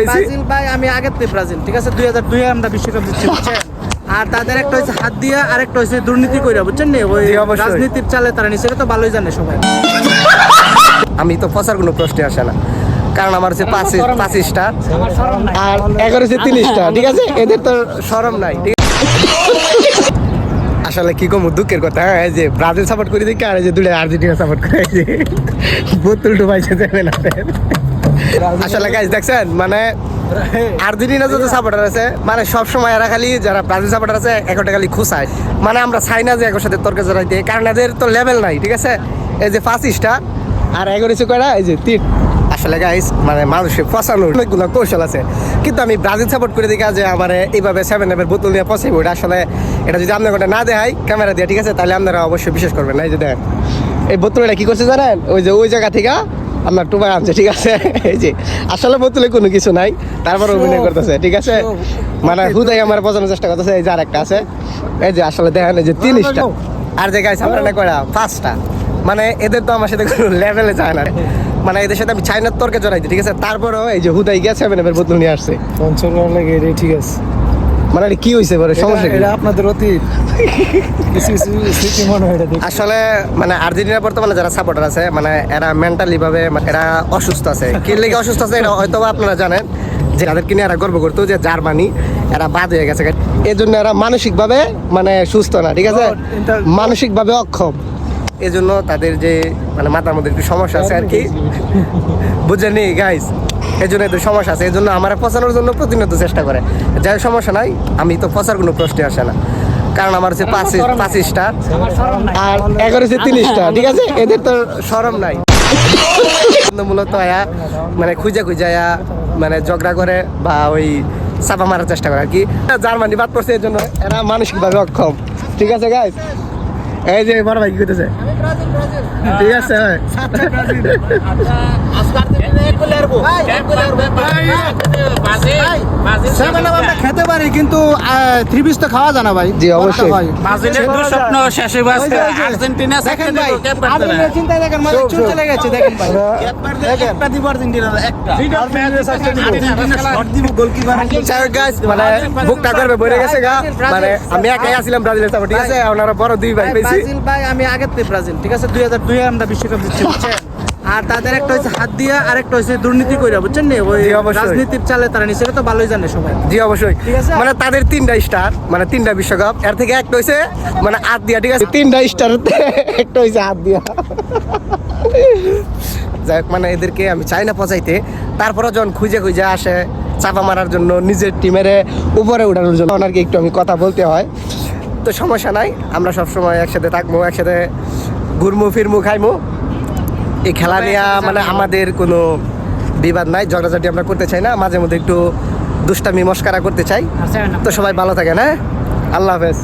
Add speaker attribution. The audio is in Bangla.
Speaker 1: ব্রাজিল ভাই আমি আগের থেকে ব্রাজিল, ঠিক আছে 2002 আমরা বিশ্বকাপ জিতছি বুঝছেন। আর তাদের একটা হচ্ছে হাত দিয়া, আর একটা হচ্ছে দুর্নীতি কইরা বুঝছেন নি, ওই রাজনীতির চালে তারা নিচে তো ভালোই জানে সবাই।
Speaker 2: আমি তো ফসার কোনো প্রশ্নই আসে না, কারণ আমার হচ্ছে 25টা আর 11 হচ্ছে 30টা, ঠিক আছে। এদের তো শরম নাই, ঠিক আছে। আসলে কি কম দুঃখের কথা, এই যে ব্রাজিল সাপোর্ট করে দেখি আর এই যে দুটো আর্জেন্টিনা সাপোর্ট করে, এই যে বোতল ডুবাইছে যাবে না। আসলে গাইস দেখছেন, মানে আর্জেন্টিনা যত সাপোর্টার আছে, মানে সবসময় এরা খালি যারা ব্রাজিল সাপোর্টার আছে একটা খালি খুশায়, মানে আমরা চাই না যে একের সাথে তর্কে জড়াইতে, কারণ এদের তো লেভেল নাই, ঠিক আছে। এই যে 25টা আর 11 কয়টা, এই যে 3। আসলে গাইস মানে মানুষের ফসানোর অনেকগুলো কৌশল আছে, কিন্তু আমি ব্রাজিল সাপোর্ট করে দেখি যে আমার এইভাবে 7-আপের বোতল নিয়ে পছন্দ, ওটা আসলে এটা যদি আপনার ওটা না দেখাই ক্যামেরা দিয়ে, ঠিক আছে, তাহলে আপনারা অবশ্যই বিশ্বাস করবেন না। এই যে দেখেন এই বোতলটা কি করছে জানেন, ওই যে ওই জায়গা থেকে আপনার টুবাই আনছে, ঠিক আছে। এই যে আসলে বোতলে কোনো কিছু নাই, তারপর অভিনয় করতেছে, ঠিক আছে, মানে হুদাই আমার বোঝানোর চেষ্টা করতেছে। এই যে আর একটা আছে, এই যে আসলে দেখেন এই যে 30টা আর যে গাইস আমরা না কয়টা 5টা, মানে এদের তো আমার সাথে কোনো লেভেলে যায় না, মানে এদের সাথে আমি চাইনার তর্কে জড়াইছি, ঠিক আছে। তারপরও এই যে হুদাই গিয়ে 7-আপের বোতল নিয়ে আসছে,
Speaker 1: ঠিক আছে,
Speaker 2: মানে কি হয়েছে বলে সমস্যা কি?
Speaker 1: আপনাদের অতীত
Speaker 2: আসলে মানে আর্জেন্টিনা বর্তমানে যারা সাপোর্টার আছে, মানে এরা মেন্টালি ভাবে এরা অসুস্থ আছে। কি লেগে অসুস্থ আছে এটা হয়তো আপনারা জানেন, যে তাদেরকে নিয়ে এরা গর্ব করতো যে জার্মানি এরা বাদ হয়ে গেছে, এই জন্য এরা মানসিক ভাবে মানে সুস্থ না, ঠিক আছে, মানসিক ভাবে অক্ষম। এই জন্য তাদের যে মানে মাথার মধ্যে একটু সমস্যা আছে আর কি, বুঝেনি গাইস, এই জন্য এদের সমস্যা আছে। এই জন্য আমার ফসানোর জন্য প্রতিনিয়ত চেষ্টা করে, যাই সমস্যা নাই, আমি তো ফসার কোনো প্রশ্নই আসে না, কারণ আমার হচ্ছে 25টা আর 11 হচ্ছে 30টা, ঠিক আছে। এদের তো শরম নাই, মূলত আয়া মানে খুঁজে আয়া মানে ঝগড়া করে বা ওই চাপা মারার চেষ্টা করে আর কি। জার্মানি বাদ পড়ছে, এই জন্য এরা মানসিকভাবে অক্ষম, ঠিক আছে গাইস। এই যে বড় ভাই কি করতেছে, ঠিক আছে
Speaker 1: খেতে পারি, কিন্তু 3 পিস তো খাওয়া যায় না ভাই।
Speaker 2: জি অবশ্যই,
Speaker 3: স্বপ্ন শেষে আর্জেন্টিনা
Speaker 1: দেখেন ভাই আর্জেন্টিনা চিন্তায় দেখেন মানে চুল চলে গেছে, দেখেন ভাই একটা দিব আর্জেন্টিনা একটা
Speaker 2: মানে বুকটা করবে বইরে গেছে গা, মানে আমি একাই আসছিলাম ব্রাজিলের সাপোর্ট, ঠিক আছে, ওনারা বড় 2 ভাই পেয়েছি।
Speaker 1: ব্রাজিল ভাই আমি আগের থেকে ব্রাজিল, ঠিক আছে 2002 আমরা বিশ্বকাপ জিতছি বুঝছেন। আর তাদের একটা হচ্ছে হাত দিয়া, আর একটা হচ্ছে দুর্নীতি কইরা বুঝছেন নি, ওই রাজনীতির চালে তারা নিচে তো ভালোই জানে সবাই।
Speaker 2: জি অবশ্যই, মানে তাদের 3টা স্টার, মানে 3টা বিশ্বকাপ, এর থেকে একটা হইছে মানে হাত দিয়া, ঠিক আছে, 3টা স্টার একটা হইছে হাত দিয়া। যাই হোক, মানে এদেরকে আমি চাই না পচাইতে, তারপরে যখন খুঁজে আসে চাপা মারার জন্য, নিজের টিমের উপরে উঠানোর জন্য আর কি একটু আমি কথা বলতে হয়, তো সমস্যা নাই, আমরা সবসময় একসাথে থাকবো, একসাথে ঘুরমু ফিরমু খাইমু। এই খেলা নিয়ে মানে আমাদের কোনো বিবাদ নাই, ঝগড়াঝাটি আমরা করতে চাই না, মাঝে মধ্যে একটু দুষ্টামি মস্কারা করতে চাই। তো সবাই ভালো থাকেন, হ্যাঁ, আল্লাহ হাফেজ।